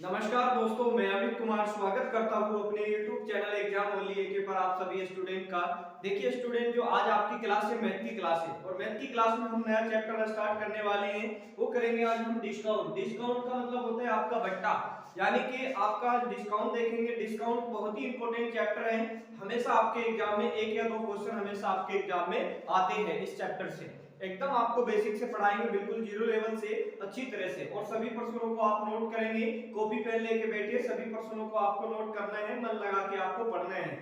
नमस्कार दोस्तों, मैं अमित कुमार स्वागत करता हूं अपने YouTube चैनल एग्जाम ओनली एके पर आप सभी स्टूडेंट का। देखिए स्टूडेंट, जो आज आपकी क्लास है मैथ की क्लास है और मैथ की क्लास में हम नया चैप्टर स्टार्ट करने वाले हैं। वो करेंगे आज हम डिस्काउंट। डिस्काउंट का मतलब होता है आपका बट्टा, यानी कि आपका डिस्काउंट देखेंगे। डिस्काउंट बहुत ही इंपॉर्टेंट चैप्टर है। हमेशा आपके एग्जाम में एक या दो क्वेश्चन हमेशा आपके एग्जाम में आते हैं इस चैप्टर से। एकदम आपको बेसिक से पढ़ाएंगे, बिल्कुल जीरो लेवल से अच्छी तरह से, और सभी प्रश्नों को आप नोट करेंगे। कॉपी पेन लेके बैठिए, सभी प्रश्नों को आपको नोट करना है, मन लगा के आपको पढ़ना है।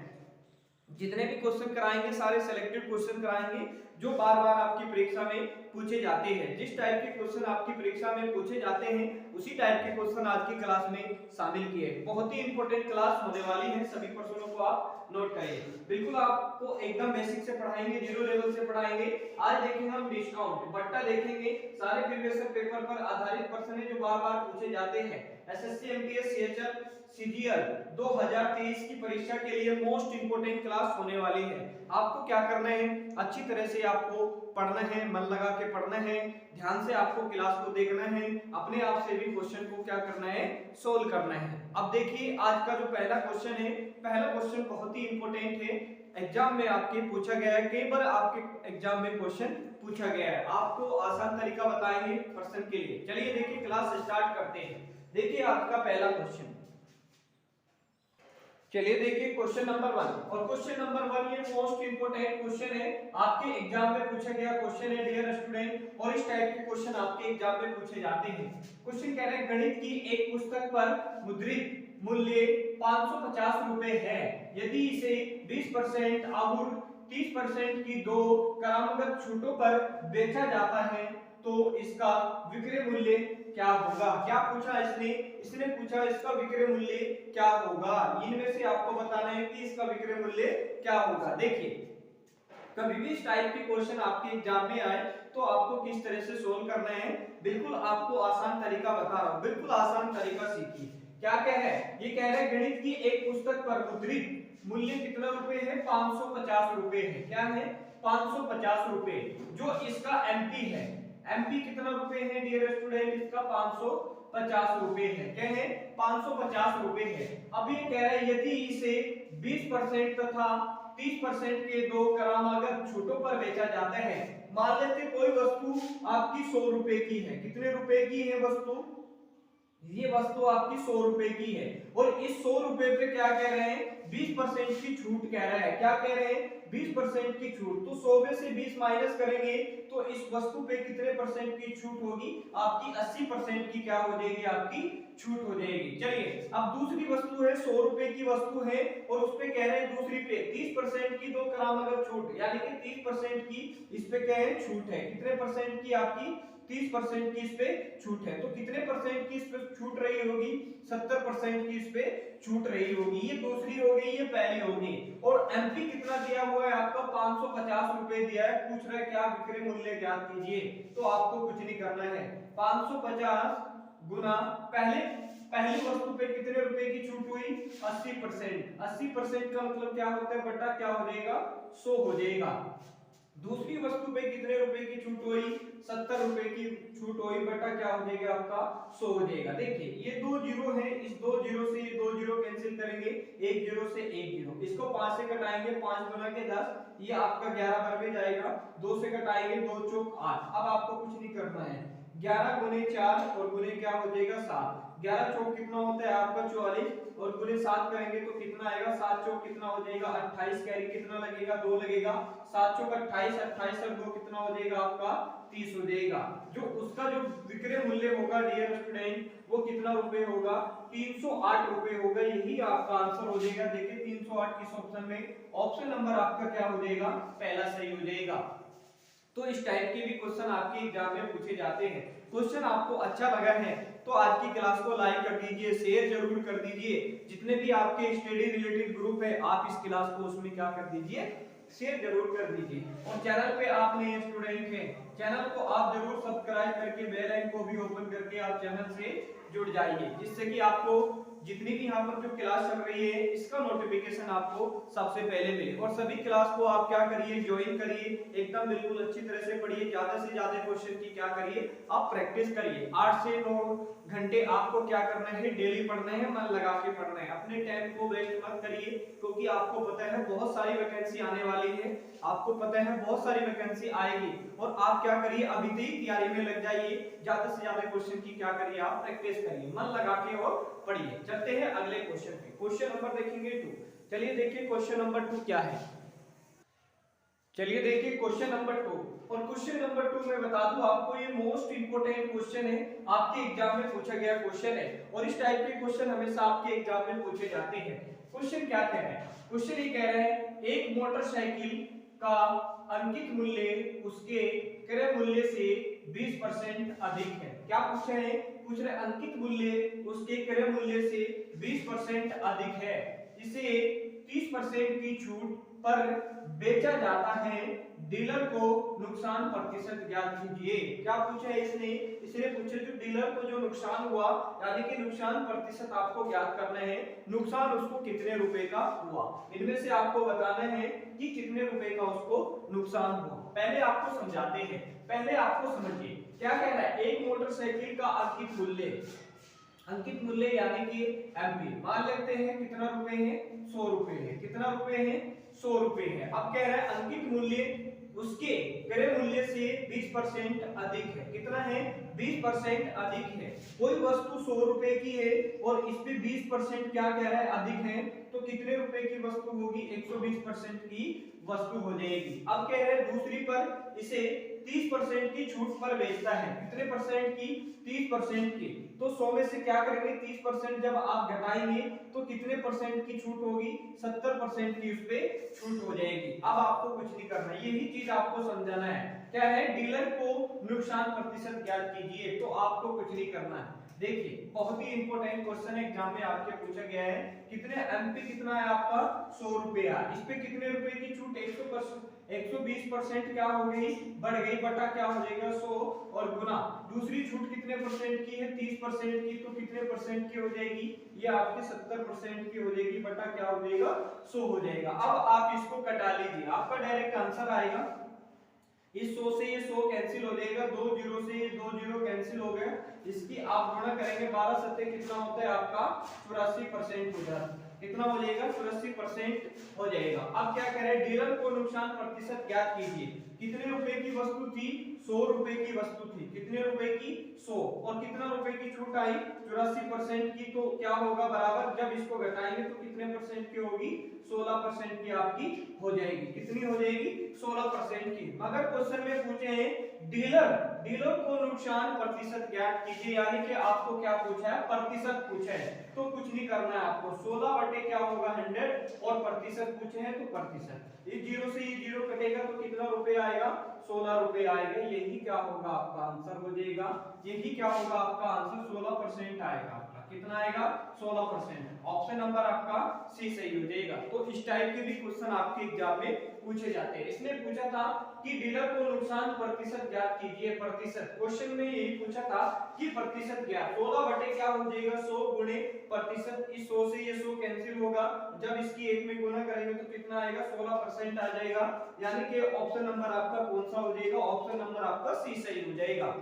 जितने भी क्वेश्चन कराएंगे सारे सिलेक्टेड क्वेश्चन कराएंगे जो बार बार आपकी परीक्षा में पूछे जाते हैं। जिस टाइप के क्वेश्चन आपकी परीक्षा में पूछे जाते हैं उसी टाइप के क्वेश्चन आज की क्लास में शामिल किए। बहुत ही इंपॉर्टेंट क्लास होने वाली है, सभी प्रश्नों को आप नोट करिए। बिल्कुल आपको एकदम बेसिक से पढ़ाएंगे, जीरो लेवल से पढ़ाएंगे। आज देखेंगे हम डिस्काउंट, बट्टा देखेंगे। सारे प्रीवियस पेपर पर आधारित प्रश्न है जो बार बार पूछे जाते हैं। एसएससी, एमटीएस, सीएचएल, सीजीएल 2023 की परीक्षा के लिए मोस्ट इंपोर्टेंट क्लास होने वाली है। आपको क्या करना है, अच्छी तरह से आपको पढ़ना है, मन लगा के पढ़ना है, ध्यान से आपको क्लास को देखना है, अपने आप से भी क्वेश्चन को क्या करना है, सोल्व करना है। अब देखिए आज का जो पहला क्वेश्चन है, पहला क्वेश्चन बहुत ही इंपॉर्टेंट है। एग्जाम में आपके पूछा गया है, कई बार आपके एग्जाम में क्वेश्चन पूछा गया है। आपको आसान तरीका बताएंगे प्रश्न के लिए। चलिए देखिए क्लास स्टार्ट करते हैं। देखिए आज का पहला क्वेश्चन, चलिए देखिए क्वेश्चन नंबर 1। और क्वेश्चन नंबर 1 ये मोस्ट इंपोर्टेंट क्वेश्चन है, आपके एग्जाम में पूछा गया क्वेश्चन है डियर स्टूडेंट, और इस टाइप के क्वेश्चन आपके एग्जाम में पूछे जाते हैं। क्वेश्चन कह रहे हैं गणित की एक पुस्तक पर मुद्रित मूल्य 550 रुपए है। यदि इसे 20% और 30% की दो क्रमगत छूटों पर बेचा जाता है तो इसका विक्रय मूल्य क्या होगा। क्या पूछा इसने, इसने पूछा इसका विक्रय मूल्य क्या होगा। इनमें से आपको बताना है कि इसका विक्रय मूल्य क्या होगा। देखिए कभी भी इस टाइप के क्वेश्चन आपके एग्जाम में आए तो आपको किस तरह से सोल्व करना है, बिल्कुल आपको आसान तरीका बता रहा हूं, बिल्कुल आसान तरीका सीखिए। क्या कह रहे हैं, ये कह रहे हैं गणित की एक पुस्तक पर मुद्रित मूल्य कितना रुपए है, 550 रुपए है। क्या है, 550 रुपए। जो इसका एमपी है, एमपी कितना रुपए है डियर स्टूडेंट, इसका 550 रुपए है। क्या है, 550 रुपए है। अब ये कह रहा है यदि इसे 20% तथा 30% के दो क्रमागत छूटों पर बेचा जाता है। मान लेते कोई वस्तु आपकी 100 रुपए की है। कितने रुपए की है वस्तु, ये वस्तु आपकी 100 रुपए की है, और इस 100 रुपए पे क्या कह रहे हैं, 20% की छूट कह रहा है। क्या कह रहे हैं, 20% की छूट। तो 100 में से 20 माइनस करेंगे तो इस वस्तु पे कितने परसेंट की छूट होगी, आपकी 80% की क्या हो जाएगी, आपकी छूट हो जाएगी। चलिए अब दूसरी वस्तु है, 100 रुपए की वस्तु है, और उस पे कह रहे हैं दूसरी पे 30% की दो क्रमगत छूट, यानी कि 30% की इस पे क्या है, छूट है। कितने परसेंट की, आपकी 30% की इस पे छूट है। तो कितने परसेंट की इस पे छूट रही होगी, 70% की इस पे छूट रही होगी। ये दूसरी हो गई, ये पहली होगी। और एमपी कितना दिया हुआ है आपका, 550 रुपए दिया है। पूछ रहा है क्या विक्रय मूल्य ज्ञात कीजिए, तो आपको कुछ नहीं करना है। 550 गुना पहली वस्तु पे कितने रुपए की छूट हुई, 80%। 80% का मतलब क्या होता है, बटा क्या हो जाएगा, 100 हो जाएगा। दूसरी वस्तु पे कितने रुपए की छूट हुई, 70 रुपए की छूट हुई, बटा क्या हो जाएगा आपका, 100 हो जाएगा। देखिए ये दो जीरो है, इस दो जीरो से ये दो जीरो कैंसिल करेंगे, एक जीरो से एक जीरो, इसको 5 से कटाएंगे, 5 गुना के 10, ये आपका 11 बार में जाएगा। 2 से कटाएंगे, 2 चौक 8। अब आपको कुछ नहीं करना है, 11 गुने 4 और गुने क्या हो जाएगा 7। 11 चौक कितना होता है आपका 44, और गुने 7 करेंगे तो कितना आएगा, 7 चौक कितना हो जाएगा 28। कैरी कितना लगेगा, 2 लगेगा। 7 चौक 28, 28 और 2 कितना हो जाएगा आपका 30 हो जाएगा। जो उसका जो विक्रय मूल्य होगा डियर स्टूडेंट, वो कितना रुपए होगा, 308 रुपए होगा। यही आपका आंसर हो जाएगा। देखिए 308 किस ऑप्शन में, ऑप्शन नंबर आपका क्या हो जाएगा, पहला सही हो जाएगा। तो इस टाइप के भी क्वेश्चन आपके एग्जाम में पूछे जाते हैं। क्वेश्चन आपको अच्छा लगा है तो आज की क्लास को लाइक कर दीजिए, शेयर जरूर कर दीजिए। जितने भी आपके स्टडी रिलेटेड ग्रुप है आप इस क्लास को उसमें क्या कर दीजिए, शेयर जरूर कर दीजिए। और चैनल पे आप नए स्टूडेंट हैं, चैनल को आप जरूर सब्सक्राइब करके बेल आइकन को भी ओपन करके आप चैनल से जुड़ जाइए, जिससे कि आपको जितनी भी यहाँ पर जो क्लास चल रही है इसका नोटिफिकेशन आपको सबसे पहले मिले। और सभी क्लास को आप क्या करिए, ज्वाइन करिए, एकदम बिल्कुल अच्छी तरह से पढ़िए, ज्यादा से ज्यादा क्वेश्चन की क्या करिए, आप प्रैक्टिस करिए। 8 से 9 घंटे आपको क्या करना है, डेली पढ़ना है, मन लगा के पढ़ना है, अपने टाइम को वेस्ट मत करिए, क्योंकि आपको पता है बहुत सारी वैकेंसी आने वाली है, आपको पता है बहुत सारी वैकेंसी आएगी, और आप क्या करिए, अभी से ही तैयारी में लग जाइए, ज्यादा से ज्यादा क्वेश्चन की क्या करिए, आप प्रैक्टिस करिए, मन लगा के और पढ़िए। चलते हैं अगले क्वेश्चन पे। क्वेश्चन नंबर देखेंगे 2। चलिए देखिए क्वेश्चन नंबर 2 क्या है। चलिए देखिए क्वेश्चन नंबर 2। और क्वेश्चन नंबर 2 में बता दूं आपको, ये मोस्ट इंपोर्टेंट क्वेश्चन है, आपके एग्जाम में पूछा गया क्वेश्चन है, और इस टाइप के क्वेश्चन हमेशा आपके एग्जाम में पूछे जाते हैं। क्वेश्चन क्या कह रहे हैं, क्वेश्चन ये कह रहे हैं एक मोटरसाइकिल का अंकित मूल्य उसके क्रय मूल्य से 20% अधिक है। क्या पूछ रहे हैं, पूछ रहे अंकित मूल्य उसके क्रय मूल्य से 20% अधिक है, इसे 30% की छूट पर बेचा जाता है, डीलर को नुकसान प्रतिशत ज्ञात कीजिए। क्या पूछा है इसने पूछा जो डीलर को जो नुकसान हुआ, यानी कि नुकसान प्रतिशत आपको ज्ञात करना है, नुकसान उसको कितने रुपए का हुआ, इनमें से आपको बताना है कि कितने रुपए का उसको नुकसान हुआ। पहले आपको समझाते हैं, पहले आपको समझिए क्या कह रहा है, एक मोटरसाइकिल का अंकित मूल्य, अंकित मूल्य यानी कि एमपी, मान लेते हैं कितना रुपए है, 100 रुपए है, कितना रुपए है, 100 रुपए है। अब कह रहा है अंकित मूल्य उसके क्रय मूल्य से 20% अधिक है, कितना है, 20% अधिक है। कोई वस्तु 100 रुपए की है और इस पे 20% क्या कह रहा है, अधिक है, तो कितने रुपए की वस्तु होगी, 120% की वस्तु हो जाएगी। अब कह रहे हैं दूसरी पर इसे 30% की छूट पर बेचता है, कितने परसेंट की, 30% की, तो 100 में से क्या करेंगे, 30% जब आप घटाएंगे तो कितने परसेंट की छूट होगी, 70% की उस पे छूट हो जाएगी। अब आपको कुछ नहीं करना, यही चीज आपको समझाना है, क्या है, डीलर को नुकसान प्रतिशत ज्ञात कीजिए, तो आपको कुछ नहीं करना है। देखिए बहुत ही इंपॉर्टेंट क्वेश्चन है, एग्जाम में आपके पूछा गया है, कितने एमपी कितना है आपका, 100 रुपया, इस पे कितने रुपए की छूट, 120% क्या हो गई, बढ़ गई, बटा क्या हो जाएगा, 100 और गुना दूसरी छूट कितने परसेंट की है, 30% की, तो कितने परसेंट की हो जाएगी, ये आपकी 70% की हो जाएगी, बटा क्या हो जाएगा, 100 हो जाएगा। अब आप इसको कटा लीजिए, आपका डायरेक्ट आंसर आएगा, इस 100 से ये 100 कैंसिल हो जाएगा, 2 जीरो से ये 2 जीरो कैंसिल हो गया, इसकी आप गुणा करेंगे 12 सत्ते कितना होता है आपका 84% हो जाता है, कितना हो जाएगा 84% हो जाएगा। अब क्या करें, डीलर को नुकसान प्रतिशत ज्ञात कीजिए, कितने रुपए की वस्तु थी, 100 रुपए की वस्तु थी, कितने रुपए की, 100, और कितना रुपए की छूट आई, 84% की, तो क्या होगा बराबर, जब इसको घटाएंगे तो कितने परसेंट की होगी, 16% की आपकी हो जाएगी, कितनी हो जाएगी, 16% की। मगर क्वेश्चन में पूछे हैं डीलर को नुकसान प्रतिशत ज्ञात कीजिए, यानी कि आपको क्या पूछा है, प्रतिशत पूछा है, तो कुछ नहीं करना है आपको, 16 बटे क्या होगा 100, और प्रतिशत पूछे हैं तो प्रतिशत, ये जीरो से ये जीरो कटेगा तो कितना रुपए आएगा, 16 रुपए आएगा, यही क्या होगा आपका आंसर हो जाएगा, यही क्या होगा आपका आंसर, 16% आएगा आपका, कितना आएगा, 16%। ऑप्शन नंबर आपका सी सही हो जाएगा। तो इस टाइप के भी क्वेश्चन आपके एग्जाम में पूछे जाते हैं। इसने पूछा था कि डीलर को नुकसान प्रतिशत ज्ञात कीजिए, प्रतिशत क्वेश्चन में यही पूछा था कि प्रतिशत ज्ञात, 16 बटे क्या हो जाएगा, 100 गुणे प्रतिशत, इस 100 से ये 100 कैंसिल होगा, जब इसकी एक में गुणा करेंगे तो कितना आएगा, 16% आ जाएगा, यानी कि ऑप्शन नंबर आपका कौन सा हो जाएगा, ऑप्शन नंबर आपका सी सही हो जाएगा।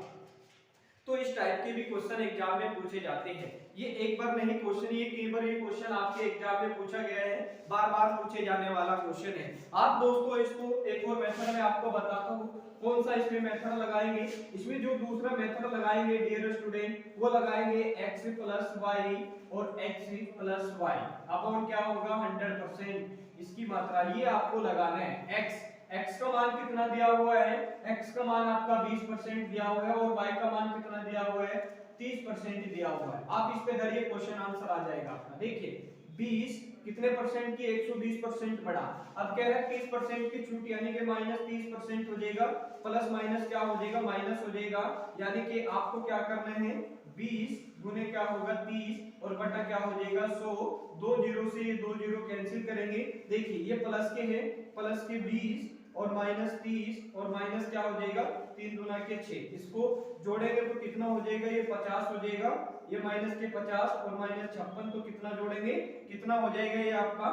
तो इस टाइप के भी क्वेश्चन एग्जाम में पूछे जाते हैं, ये एक बार नहीं क्वेश्चन, ये कई बार ये क्वेश्चन आपके एग्जाम में पूछा गया है, बार बार पूछे जाने वाला क्वेश्चन है। आप दोस्तों इसको एक और मेथड में आपको बताता हूँ, कौन सा इसमें मेथड लगाएंगे, इसमें जो दूसरा मेथड लगाएंगे डियर स्टूडेंट, वो लगाएंगे x प्लस वाई और x प्लस वाई, अब क्या होगा 100% इसकी मात्रा, ये आपको लगाना है। x का मान कितना दिया हुआ है, x का मान आपका 20% दिया हुआ है, और y का मान कितना दिया हुआ है, 30% दिया हुआ है। आप इस पे धरिए, क्वेश्चन आंसर आ जाएगा आपका। देखिए 20 कितने परसेंट की, 120% बढ़ा, अब कह रहा है 30% की छूट, यानी कि माइनस 30% हो जाएगा, प्लस माइनस क्या हो जाएगा, माइनस हो जाएगा, यानी कि आपको क्या करना है, 20 गुने क्या होगा 30 और बटा क्या हो जाएगा 100, 2 जीरो से ये 2 जीरो कैंसिल करेंगे, देखिए ये प्लस के है, प्लस के 20 और -30 और माइनस क्या हो जाएगा 3 दूना के 6, इसको जोड़ेंगे तो कितना हो जाएगा, ये 50 हो जाएगा, ये माइनस के 50 और -56 तो कितना जोड़ेंगे, कितना हो जाएगा ये आपका,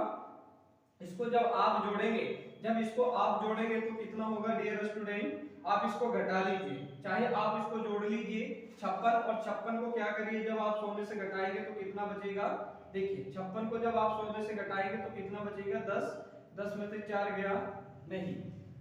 इसको जब आप जोड़ेंगे, जब इसको आप जोड़ेंगे तो कितना होगा डियर स्टूडेंट, आप इसको घटा लीजिए, चाहे आप इसको जोड़ लीजिए 56 और 56 को क्या करिए, जब आप 100 में से घटाएंगे तो कितना बचेगा, देखिए 56 को जब आप 100 में से घटाएंगे तो कितना बचेगा 10, 10 में से 4 गया नहीं,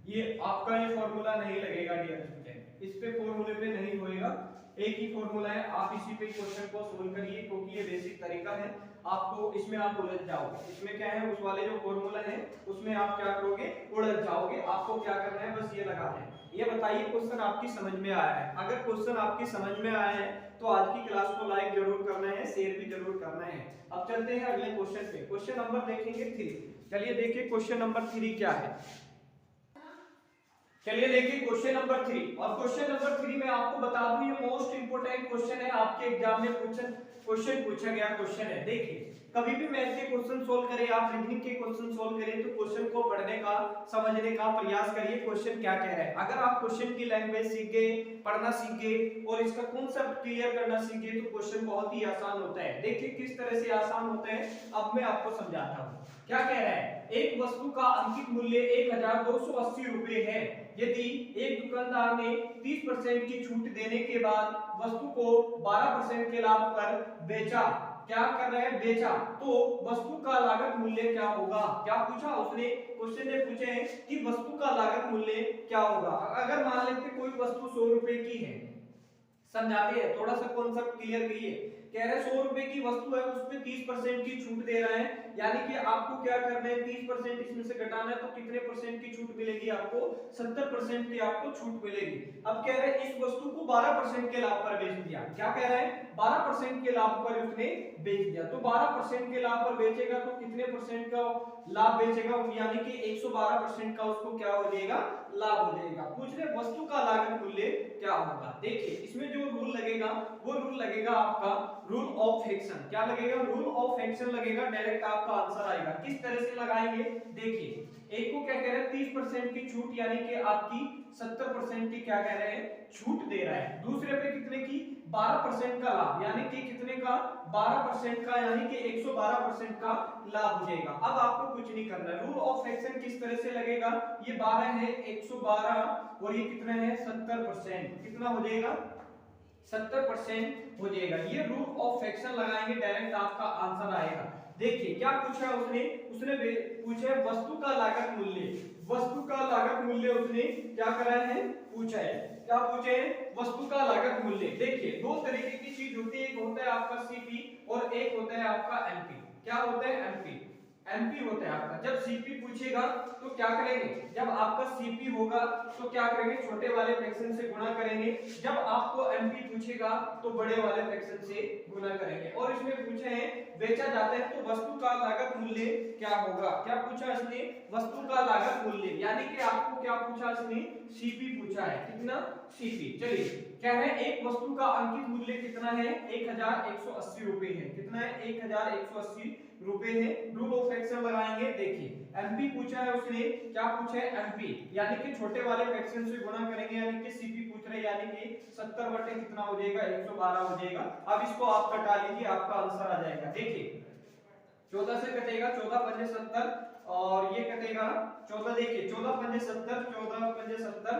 ये आपका ये फॉर्मूला नहीं लगेगा डियर स्टूडेंट, इस पे फॉर्मूले पे नहीं होएगा, एक ही फॉर्मूला है, आप इसी पे क्वेश्चन को सोल्व करिए क्योंकि ये बेसिक तरीका है, आपको इसमें आप उलझ जाओगे, इसमें क्या है उस वाले जो फॉर्मूला है उसमें आप क्या करोगे, उलझ जाओगे, आपको क्या करना है बस ये लगाना है। ये बताइए क्वेश्चन आपकी समझ में आया है, अगर क्वेश्चन आपकी समझ में आया है तो आज की क्लास को लाइक जरूर करना है, शेयर भी जरूर करना है। अब चलते हैं अगले क्वेश्चन पे, क्वेश्चन नंबर देखेंगे 3, चलिए देखिए क्वेश्चन नंबर 3 क्या है, चलिए देखिए क्वेश्चन नंबर 3, और क्वेश्चन नंबर 3 में आपको बता दूं ये मोस्ट इंपोर्टेंट क्वेश्चन है, आपके एग्जाम में क्वेश्चन पूछा गया क्वेश्चन है। देखिए कभी भी मैथ के क्वेश्चन सोल्व करें, आप रीजनिंग के क्वेश्चन सोल्व करें तो क्वेश्चन को पढ़ने का, समझने का प्रयास करिए, क्वेश्चन क्या कह रहा है। अगर आप क्वेश्चन की लैंग्वेज सीख गए, पढ़ना सीख गए और इसका कॉन्सेप्ट क्लियर करना सीख गए तो क्वेश्चन बहुत ही आसान होता है। देखिए किस तरह से आसान होता है, अब मैं आपको समझाता हूँ। क्या कह रहा है, एक वस्तु का अंकित मूल्य 1280 रुपए है, यदि एक दुकानदार ने 30% की छूट देने के बाद वस्तु को 12% के लाभ पर बेचा, क्या कर रहे हैं, बेचा, तो वस्तु का लागत मूल्य क्या होगा। क्या पूछा उसने, क्वेश्चन ने पूछे हैं कि वस्तु का लागत मूल्य क्या होगा। अगर मान लेते कोई वस्तु 100 रुपए की है, समझाते हैं थोड़ा सा कॉन्सेप्ट क्लियर करिए, कह रहे 100 रुपए की वस्तु है, उस पे 30% की छूट दे रहा है, यानी कि आपको क्या करना है 30% इसमें से घटाना है तो कितने परसेंट की छूट मिलेगी आपको, 70% की आपको छूट मिलेगी। अब कह रहे हैं इस वस्तु को 12% के लाभ पर बेच दिया, क्या कह रहे हैं 12% के लाभ पर उसने बेच दिया, तो 12% के लाभ पर बेचेगा तो कितने परसेंट का लाभ बेचेगा, यानी कि 112% का उसको क्या हो जाएगा, लाभ हो जाएगा। पूछ रहे वस्तु का लागत मूल्य क्या होगा। देखिए इसमें जो रूल लगेगा वो रूल लगेगा आपका रूल ऑफ फ्रैक्शन, क्या लगेगा, रूल ऑफ फ्रैक्शन लगेगा, डायरेक्ट आपका आंसर आएगा। किस तरह से लगाएंगे, देखिए एक को क्या कह रहे हैं 30% की छूट, यानी कि आपकी 70% की क्या कह रहे हैं छूट दे रहा है, दूसरे पे कितने की 12% का लाभ, यानी कि कितने का 12% का, यानी कि 112% का लाभ हो जाएगा। अब आपको कुछ नहीं करना है, रूल ऑफ फ्रैक्शन किस तरह से लगेगा, ये 12 है 112 और ये कितना है 70%, कितना हो जाएगा 70% हो जाएगा। ये रूल ऑफ फ्रैक्शन लगाएंगे, डायरेक्ट आपका आंसर आएगा। देखिए क्या पूछा उसने, उसने पूछा है वस्तु का लागत मूल्य, वस्तु का लागत मूल्य उसने क्या करा है पूछा है, क्या पूछे है वस्तु का लागत मूल्य। देखिए दो तरीके की चीज होती है, एक होता है आपका सीपी और एक होता है आपका एमपी। क्या होता है एमपी, एमपी होता है आपका। जब सीपी पूछेगा तो क्या करेंगे, जब आपका सीपी होगा तो क्या करेंगे छोटे वाले फ्रैक्शन से गुणा करेंगे, जब आपको एमपी पूछेगा तो बड़े वाले फ्रैक्शन से गुणा करेंगे। और इसमें पूछे हैं बेचा जाता है तो वस्तु का लागत मूल्य क्या होगा, क्या पूछा इसने वस्तु का लागत मूल्य, यानी कि आपको क्या पूछा इसने सीपी पूछा है, कितना सीपी। चलिए कह रहे हैं एक वस्तु का अंकित मूल्य कितना है 1180 रुपए है, कितना है 1180 रुपए है। रूल ऑफ फ्रैक्शन लगाएंगे, देखिए एमपी पूछा है उसने, क्या पूछा है एमपी, यानी कि छोटे वाले फ्रैक्शन से गुणा करेंगे, यानी कि सीपी पूछ रहे यानी कि 70 बटे कितना हो जाएगा 112 हो जाएगा। अब इसको आप कटा लीजिए, आपका आंसर आ जाएगा। देखिए 14 से कटेगा 14 पंजे 70 और ये कटेगा 14, देखिए 14 पंजे 70, 14 पंजे 70,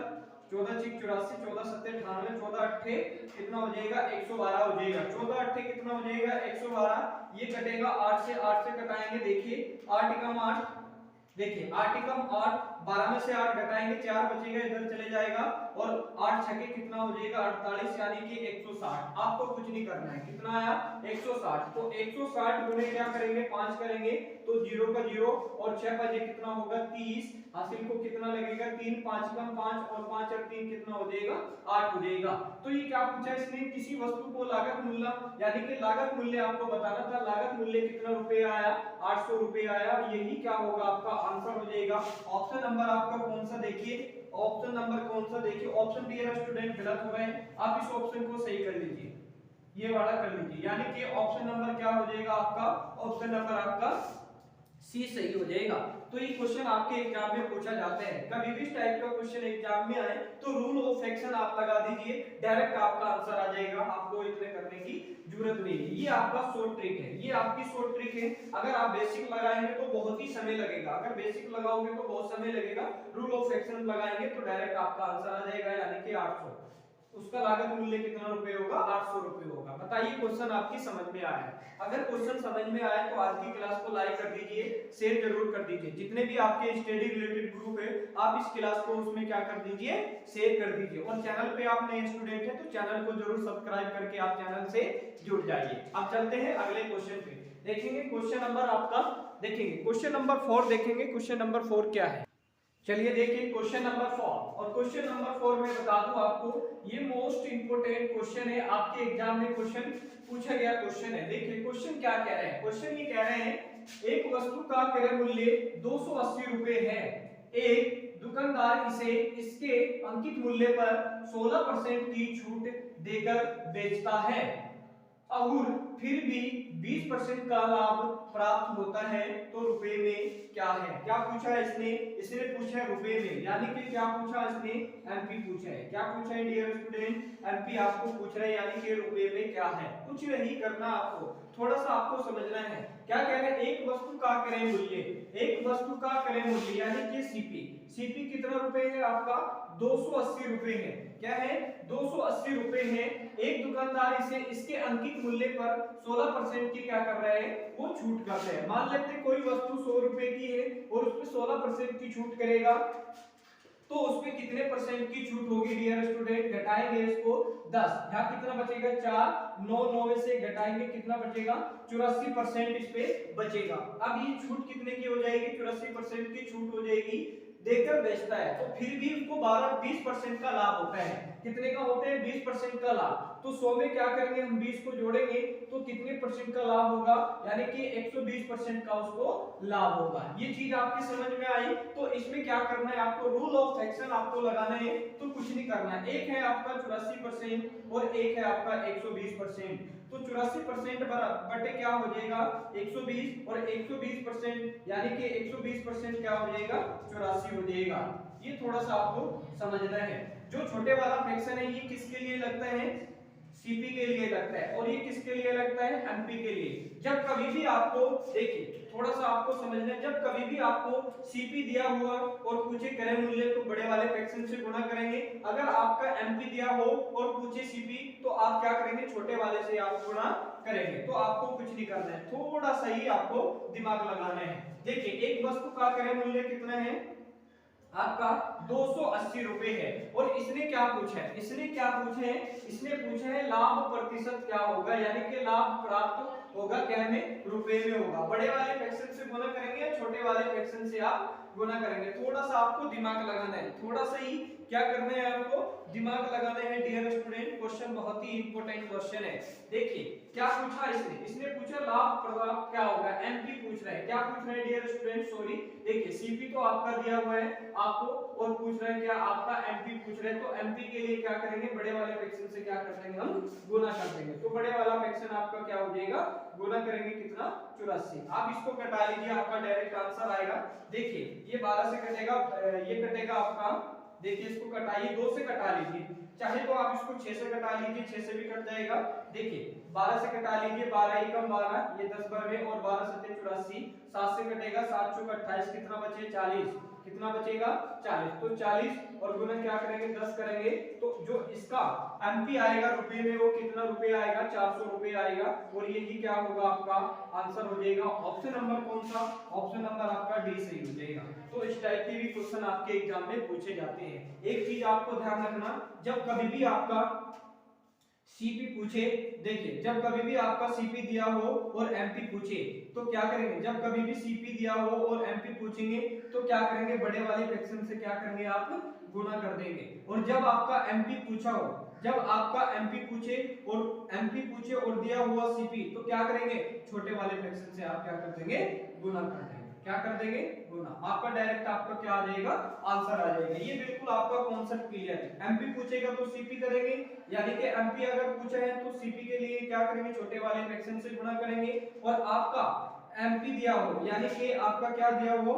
14 6 84, 14 7 98, 14 8 कितना हो जाएगा 112 हो जाएगा। 14 8 कितना हो जाएगा 112, ये कटेगा 8 से कटाएंगे, देखिए 8 एकम 8, देखिए 8 एकम 8, 12 में से 8 घटाएंगे 4 बचेगा, इधर चले जाएगा और 8 छके कितना हो जाएगा 48, यानी कि 160। आपको कुछ नहीं करना है, कितना आया 160, तो 160 गुणे क्या करेंगे 5 करेंगे तो 0 का 0 और 6 बजे कितना होगा 30, हासिल को कितना लगेगा 3, 5 कम 5 और 5 और 3 कितना हो जाएगा 8 हो जाएगा। तो ये क्या पूछा इसने, किसी वस्तु को लागत मूल्य, यानी कि लागत मूल्य आपको बताना था, लागत मूल्य कितना रुपए आया 800 रुपए आया, यही क्या होगा आपका आंसर हो जाएगा। ऑप्शन नंबर आपका कौन सा, देखिए ऑप्शन नंबर कौन सा, देखिए ऑप्शन डियर स्टूडेंट गलत हो गए, आप इस ऑप्शन को सही कर लीजिए, ये वाला कर लीजिए, यानी कि ऑप्शन नंबर क्या हो जाएगा आपका, ऑप्शन नंबर आपका सी सही हो जाएगा। तो ये क्वेश्चन आपके एग्जाम में पूछा जाता है। कभी भी इस टाइप का क्वेश्चन एग्जाम में आए तो रूल ऑफ फ्रैक्शन आप लगा दीजिए, डायरेक्ट आपका आंसर आ जाएगा, आपको इतने करने की जरूरत नहीं है। ये आपका शॉर्ट ट्रिक है, ये आपकी शॉर्ट ट्रिक है। अगर आप बेसिक लगाएंगे तो बहुत ही समय लगेगा, अगर बेसिक लगाओगे तो बहुत समय लगेगा। रूल ऑफ फ्रैक्शन लगाएंगे तो डायरेक्ट आपका आंसर आ जाएगा, यानी कि 800। उसका लागत मूल्य कितना रुपए होगा, 800 रुपए होगा। बताइए क्वेश्चन आपकी समझ में आया? अगर क्वेश्चन समझ में आए तो आज की क्लास को लाइक कर दीजिए, शेयर जरूर कर दीजिए। जितने भी आपके स्टडी रिलेटेड ग्रुप है आप इस क्लास को उसमें क्या कर दीजिए, शेयर कर दीजिए। और चैनल पे आप नए स्टूडेंट हैं तो चैनल को जरूर सब्सक्राइब करके आप चैनल से जुड़ जाइए। अब चलते हैं अगले क्वेश्चन पे, देखेंगे क्वेश्चन नंबर आपका, देखेंगे क्वेश्चन नंबर 4, देखेंगे क्वेश्चन नंबर 4 क्या है। चलिए देखिए क्वेश्चन नंबर 4, और क्वेश्चन नंबर 4 में बता दूं आपको, ये मोस्ट इंपोर्टेंट क्वेश्चन है, आपके एग्जाम में क्वेश्चन पूछा गया क्वेश्चन है। देखिए क्वेश्चन क्या कह रहे हैं, क्वेश्चन ये कह रहे हैं एक वस्तु का क्रय मूल्य 280 रुपए है, एक दुकानदार इसे इसके अंकित मूल्य पर 16% की छूट देकर बेचता है और फिर भी 20% का लाभ प्राप्त होता है, तो रुपए में क्या है? क्या पूछा है इसने? इसने पूछा है रुपए में, यानी कि क्या पूछा इसने? एमपी पूछा है। क्या पूछा है डियर स्टूडेंट? एमपी आपको पूछ रहा है, यानी कि रुपए में क्या है। कुछ नहीं करना आपको, थोड़ा सा आपको समझना है। क्या कह रहे हैं? एक वस्तु का क्रय मूल्य, एक वस्तु का क्रय मूल्य यानी कि सीपी, सीपी कितना रुपए है आपका? 280 रुपए है। क्या है? 280 रुपए है। एक दुकानदार इसे इसके अंकित मूल्य पर 16% की क्या कर रहे हैं, वो छूट कर रहे हैं। मान लेते हैं कोई वस्तु 100 रुपए की है और उस पे 16% की छूट करेगा, तो उसपे कितने परसेंट की छूट होगी डियर स्टूडेंट? घटाएंगे इसको 10, यहाँ कितना बचेगा? 4, 9 में से घटाएंगे कितना बचेगा? 84% इस पे बचेगा। अब ये छूट कितने की हो जाएगी? 84% की छूट हो जाएगी, देकर बेचता है, तो फिर भी उसको 20% का लाभ होता है। कितने का होता है? 20% का लाभ। तो 100 में क्या करेंगे हम? 20 को जोड़ेंगे तो कितने परसेंट का लाभ होगा? यानी कि 120% का उसको लाभ होगा। ये चीज आपकी समझ में आई? तो इसमें क्या करना है आपको? रूल ऑफ फ्रैक्शन आपको लगाना है, तो कुछ नहीं करना है। एक है आपका 84% और एक है आपका 120%, तो 84% बटे क्या हो जाएगा? 120, और 120% यानी कि 120% क्या हो जाएगा? 84 हो जाएगा। ये थोड़ा सा आपको समझना है। जो छोटे वाला फ्रैक्शन है ये किसके लिए लगता है? सीपी के लिए लगता है। और ये किसके लिए लगता है? एमपी के लिए। जब कभी भी आपको, देखिए थोड़ा सा आपको समझना है, जब कभी भी आपको सीपी दिया हुआ और पूछे क्रय मूल्य तो बड़े वाले फ्रैक्शन से गुणा करेंगे। अगर आपका एमपी दिया हो और पूछे सीपी तो आप क्या करेंगे? छोटे वाले से आप गुणा करेंगे। तो आपको कुछ नहीं करना है, थोड़ा सा ही आपको दिमाग लगाना है। देखिए एक वस्तु का क्रय मूल्य कितना है आपका? 280 रुपए है। और इसने क्या पूछा है? इसने क्या पूछे है? इसने पूछा है लाभ प्रतिशत क्या होगा, यानी कि लाभ प्राप्त होगा क्या में? रुपए में होगा। बड़े वाले फ्रैक्शन से गुणा करेंगे या छोटे वाले फ्रैक्शन से आप गुणा करेंगे? थोड़ा सा आपको दिमाग लगाना है, थोड़ा सा ही क्या करना है आपको? दिमाग लगाना है डियर स्टूडेंट। क्वेश्चन बहुत ही इंपॉर्टेंट क्वेश्चन है। देखिए क्या पूछा इसने? इसने पूछा लाभ प्रभाव क्या होगा, एमपी पूछ रहा है। क्या पूछ रहा है डियर स्टूडेंट? सॉरी, देखिए सीपी तो आपका दिया हुआ है आपको, और पूछ रहा है क्या आपका? एमपी पूछ रहा है। तो एमपी के लिए क्या करेंगे? बड़े वाले फ्रैक्शन से क्या कर देंगे? हम गुना कर देंगे। तो बड़े वाला फ्रैक्शन आपका क्या हो जाएगा? गुना करेंगे कितना? 84। आप इसको कटा लीजिए, आपका डायरेक्ट आंसर आएगा। देखिए ये 12 से कटेगा, ये कटेगा आपका, देखिए इसको कटाइए, 2 से कटा लीजिए, चाहे तो आप इसको 6 से कटा लीजिए, 6 से भी कट जाएगा। देखिए 12 से कटा लीजिए, 12 एकम 12, ये 10 बार में, और 12 सत्ते 84, 7 से कटेगा, 7 चौक 28, कितना बचे? 40, कितना बचेगा? 40। तो 40 और गुना क्या करेंगे? 10 करेंगे, तो जो इसका एमपी आएगा रुपए में वो कितना रुपए आएगा? 400 रुपए आएगा। और यही क्या होगा? आपका आंसर हो जाएगा। ऑप्शन नंबर कौन सा? ऑप्शन नंबर आपका डी सही हो जाएगा। तो इस टाइप के भी क्वेश्चन आपके एग्जाम में पूछे जाते हैं। एक चीज आपको ध्यान रखना, जब कभी भी आपका सीपी पूछे, देखिए जब कभी भी आपका सीपी दिया हो और एमपी पूछे तो क्या करेंगे? जब कभी भी सीपी दिया हो और एमपी पूछेंगे तो क्या करेंगे? बड़े वाले फ्रैक्शन से क्या करेंगे? आप गुना कर देंगे। और जब आपका एमपी पूछा हो, जब आपका एमपी पूछे और दिया हुआ सीपी, तो क्या करेंगे? छोटे वाले फ्रैक्शन से आप क्या कर देंगे? गुना कर देंगे। क्या कर देंगे? गुना। आपका डायरेक्ट आपका क्या आ जाएगा? आंसर आ जाएगा। ये बिल्कुल आपका कॉन्सेप्ट क्लियर है। एमपी पूछेगा तो सीपी करेंगे, यानी कि एमपी अगर पूछा है तो सीपी के लिए क्या करेंगे? छोटे वाले फ्रैक्शन से गुणा करेंगे। और आपका एमपी दिया हो, यानी कि आपका क्या दिया हो,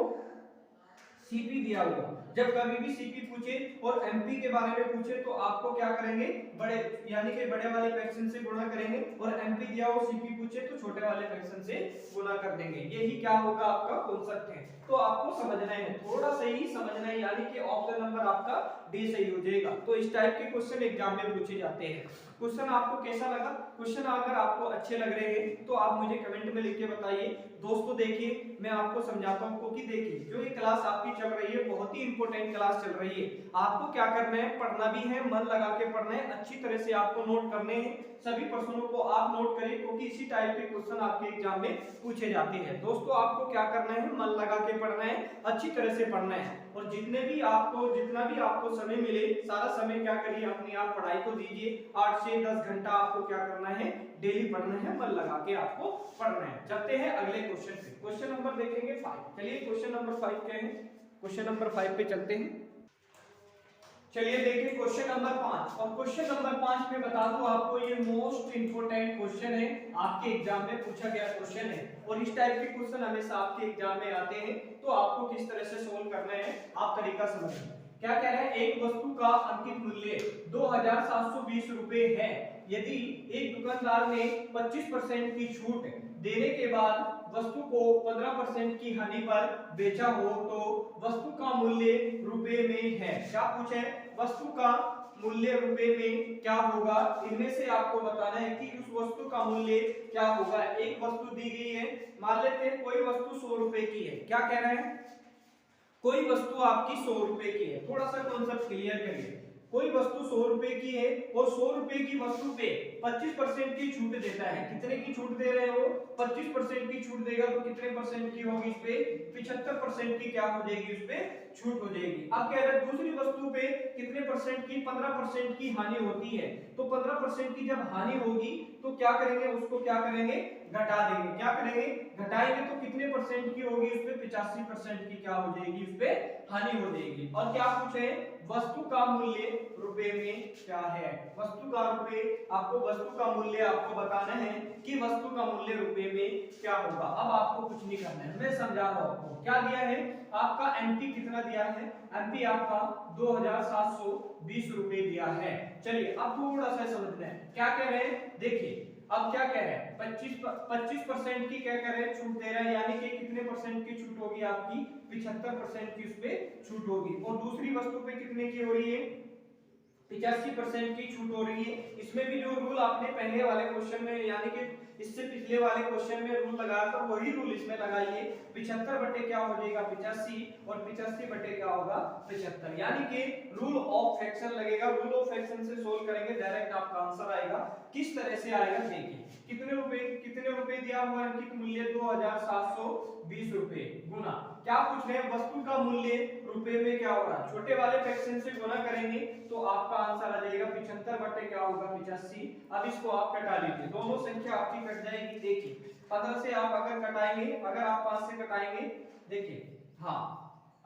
सीपी दिया होगा। जब कभी भी सीपी पूछे और एमपी के बारे में पूछे तो आपको क्या करेंगे, बड़े यानी कि बड़े वाले फ्रैक्शन से गुणा करेंगे, और एमपी दिया हो सीपी पूछे तो छोटे वाले फ्रैक्शन से गुणा कर देंगे। यही क्या होगा आपका कॉन्सेप्ट है। तो आपको समझना है, थोड़ा सा ही समझना है, यानी कि ऑप्शन नंबर आपका डी सही हो जाएगा। तो इस टाइप के क्वेश्चन एग्जाम में पूछे जाते हैं। क्वेश्चन आपको कैसा लगा? क्वेश्चन अगर आपको अच्छे लग रहे हैं तो आप मुझे कमेंट में लिख के बताइए। दोस्तों देखिए मैं आपको समझाता हूं, क्योंकि देखिए जो ये क्लास आपकी चल रही है बहुत ही इंपॉर्टेंट क्लास चल रही है। आपको क्या करना है, पढ़ना भी है, मन लगा के पढ़ना है, अच्छी तरह से आपको नोट करने हैं। सभी प्रश्नों को आप नोट करिए, क्योंकि इसी टाइप के क्वेश्चन आपके एग्जाम में पूछे जाते हैं। दोस्तों आपको क्या करना है, मन लगा के पढ़ना है, अच्छी तरह से पढ़ना है, और जितना भी आपको समय मिले सारा समय क्या करिए, अपनी आप पढ़ाई को दीजिए। 8 से 10 घंटा आपको क्या करना है, डेली पढ़ना है, मन लगा के आपको पढ़ना है। चलते हैं अगले क्वेश्चन पे। क्वेश्चन नंबर देखेंगे 5। चलिए क्वेश्चन नंबर 5 क्या है, क्वेश्चन नंबर 5 पे चलते हैं। चलिए देखिए क्वेश्चन नंबर 5, और क्वेश्चन नंबर 5 में बता दूं आपको, ये मोस्ट इंपोर्टेंट क्वेश्चन है, आपके एग्जाम में पूछा गया क्वेश्चन है। और इस टाइप के क्वेश्चन हमेशा आपके एग्जाम में आते हैं, तो आपको किस तरह से सोल्व करना है आप तरीका समझिए। क्या कह रहा है, एक वस्तु का अंकित मूल्य 2720 रुपए है। यदि एक दुकानदार ने 25% की छूट देने के बाद वस्तु को 15% की हानि पर बेचा हो तो वस्तु का मूल्य रुपए में है। क्या पूछे, वस्तु का मूल्य रुपए में क्या होगा, इनमें से आपको बताना है कि उस वस्तु का मूल्य क्या होगा। एक वस्तु दी गई है, मान लेते हैं कोई वस्तु 100 रुपए की है। क्या कह रहे हैं, कोई वस्तु आपकी 100 रुपए की है। थोड़ा सा कॉन्सेप्ट क्लियर करिए। कोई वस्तु 100 रुपए की है और 100 रुपए की वस्तु पे 25% की छूट देता है। कितने की छूट दे रहे हो, 25% की छूट देगा तो कितने परसेंट की होगी, इस पे 75% की क्या हो जाएगी, उस पे छूट हो जाएगी। अब कह रहे हैं दूसरी वस्तु पे कितने परसेंट की, 15% की हानि होती है। तो 15% की जब हानि होगी तो क्या करेंगे, उसको क्या करेंगे, घटा देंगे। क्या करेंगे, घटाएंगे तो कितने परसेंट की होगी, उस पे 85% की क्या हो जाएगी, उस पे हानि हो जाएगी। और क्या पूछे, वस्तु का मूल्य रुपए में क्या है। वस्तु का रुपए, आपको वस्तु का मूल्य आपको बताना है कि वस्तु का मूल्य रुपए में क्या होगा। अब आपको कुछ नहीं करना है, मैं समझा रहा हूं आपको। क्या दिया है, आपका एमपी कितना दिया है, एमपी आपका 2720 रुपए दिया है। चलिए अब थोड़ा सा समझना है, क्या कह रहे हैं, देखिए अब क्या कह रहे हैं, 25% की क्या कह रहे हैं, छूट दे रहा है, यानी कि कितने परसेंट की छूट होगी आपकी, 75% की उस पे छूट होगी। और दूसरी वस्तु पे कितने की हो रही है, 85% की छूट हो रही है। इसमें भी जो रूल आपने पहले वाले क्वेश्चन में, यानी कि इससे पिछले वाले क्वेश्चन में रूल लगाया था, वही रूल इसमें लगाइए। 75 बटे क्या हो जाएगा 85, और 85 बटे क्या होगा 75, यानी कि रूल ऑफ फ्रैक्शन लगेगा। रूल ऑफ फ्रैक्शन से सोल्व करेंगे, डायरेक्ट आपका आंसर आएगा। किस तरह से आएगा देखिए, कितने रुपए दिया हुआ है, अंकित मूल्य 2720 रुपए, गुना क्या पूछ रहे हैं, वस्तु का मूल्य रुपए में क्या होगा, छोटे वाले फ्रैक्शन से गुना करेंगे तो आपका आंसर आ जाएगा 75 बटे क्या होगा 85। अब इसको आप कटा लीजिए, दोनों संख्या आपकी कट जाएगी। देखिए 15 से आप अगर कटाएंगे, अगर आप 5 से कटाएंगे, देखिए हाँ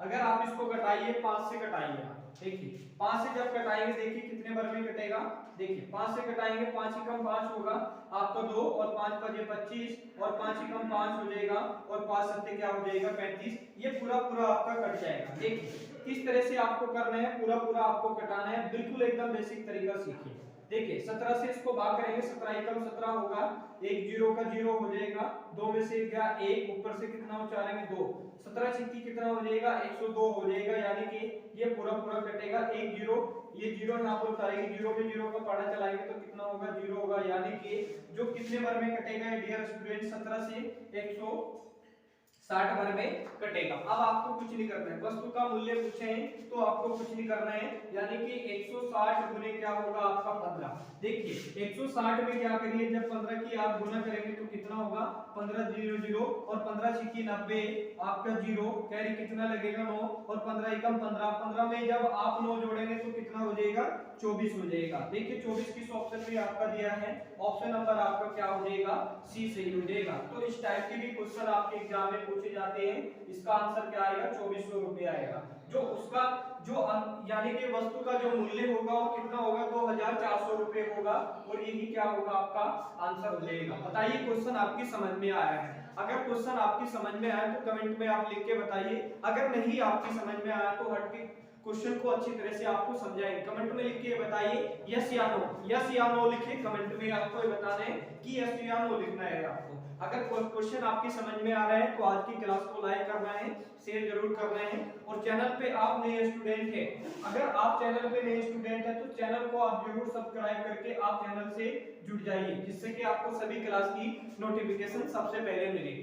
अगर आप इसको कटाइए 5 से कटाइए, देखिए 5 से जब कटाएंगे देखिए कितने बार में कटेगा, देखिए 5 से कटाएंगे, 5 ही कम 5 होगा आपका 2, और 5 बजे 25, और 5 ही कम 5 हो जाएगा, और 5 सत्ते क्या हो जाएगा 35। ये पूरा पूरा आपका कट जाएगा। देखिए किस तरह से आपको करना है, पूरा पूरा आपको कटाना है, बिल्कुल एकदम बेसिक तरीका सीखिए। देखिए 17 से इसको भाग करेंगे, 17 एकम 17 होगा, एक जीरो का जीरो हो जाएगा, 2 में से गया 1, ऊपर से कितना उचारेंगे 2, 17 छिक्की कितना हो जाएगा 102 हो जाएगा, यानी कि ये पूरा पूरा कटेगा। एक जीरो, ये जीरो यहाँ पर उतारेंगे, जीरो में जीरो का पाड़ा चलाएंगे तो कितना होगा, जीरो होगा, यानी कि जो कितने बार में कटेगा डियर स्टूडेंट, 17 से 160 बार में कटेगा। अब आपको कुछ नहीं करना है, वस्तु का मूल्य पूछे हैं तो आपको कुछ नहीं करना है, यानी कि 160 गुने क्या होगा आपका 15। देखिए 160 में क्या करिए, जब 15 की आप गुना करेंगे तो कितना होगा 15 0 0, और 15 छिक्की 90, आपका जीरो कैरी कितना लगेगा 9, और 15 एकम 15, 15 में जब आप 9 जोड़ेंगे तो कितना हो जाएगा 24 हो जाएगा। देखिए 24 किस ऑप्शन में आपका दिया है, ऑप्शन नंबर आपका क्या हो जाएगा, सी सही हो जाएगा। तो इस टाइप के भी क्वेश्चन आपके एग्जाम में पूछे जाते हैं। इसका आंसर क्या आएगा, 2400 रुपए आएगा। जो उसका जो यानी कि वस्तु का जो मूल्य होगा वो कितना होगा, 2400 रुपए होगा, और यही क्या होगा आपका आंसर हो जाएगा। बताइए क्वेश्चन आपकी समझ में आया है। अगर क्वेश्चन आपकी समझ में आया तो कमेंट में आप लिख के बताइए, अगर नहीं आपकी समझ में आया तो हट के क्वेश्चन को अच्छी तरह से आपको समझाएंगे। कमेंट में लिख के बताइए यस या नो, यस या नो लिखिए कमेंट में, आपको ये बताना है कि यस या नो लिखना है आपको। अगर कोई क्वेश्चन आपकी समझ में आ रहा है तो आज की क्लास को लाइक करना है, शेयर जरूर करना है, और चैनल पे आप नए स्टूडेंट हैं, अगर आप चैनल पे नए स्टूडेंट हैं तो चैनल को आप जरूर सब्सक्राइब करके आप चैनल से जुड़ जाइए, जिससे कि आपको सभी क्लास की नोटिफिकेशन सबसे पहले मिले।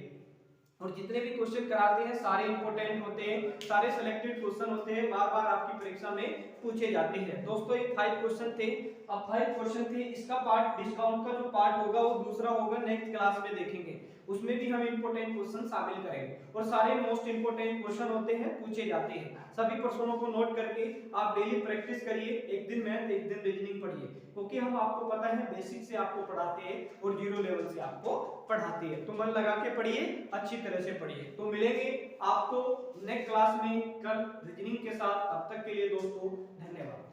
और जितने भी क्वेश्चन कराते हैं सारे इंपॉर्टेंट होते हैं, सारे सिलेक्टेड क्वेश्चन होते हैं, बार बार आपकी परीक्षा में पूछे जाते हैं। दोस्तों ये 5 क्वेश्चन थे, अब 5 क्वेश्चन थे, इसका पार्ट डिस्काउंट का जो पार्ट होगा वो दूसरा होगा, नेक्स्ट क्लास में देखेंगे, उसमें भी हम इंपॉर्टेंट क्वेश्चन शामिल करेंगे, और सारे मोस्ट इंपॉर्टेंट क्वेश्चन होते हैं, पूछे जाते हैं। सभी प्रश्नों को नोट करके आप डेली प्रैक्टिस करिए, एक दिन मैथ एक दिन रीजनिंग पढ़िए, क्योंकि हम आपको पता है बेसिक से आपको पढ़ाते हैं और जीरो लेवल से आपको पढ़ाते हैं, तो मन लगा के पढ़िए, अच्छी तरह से पढ़िए। तो मिलेंगे आपको नेक्स्ट क्लास में कल रीजनिंग के साथ, तब तक के लिए दोस्तों धन्यवाद।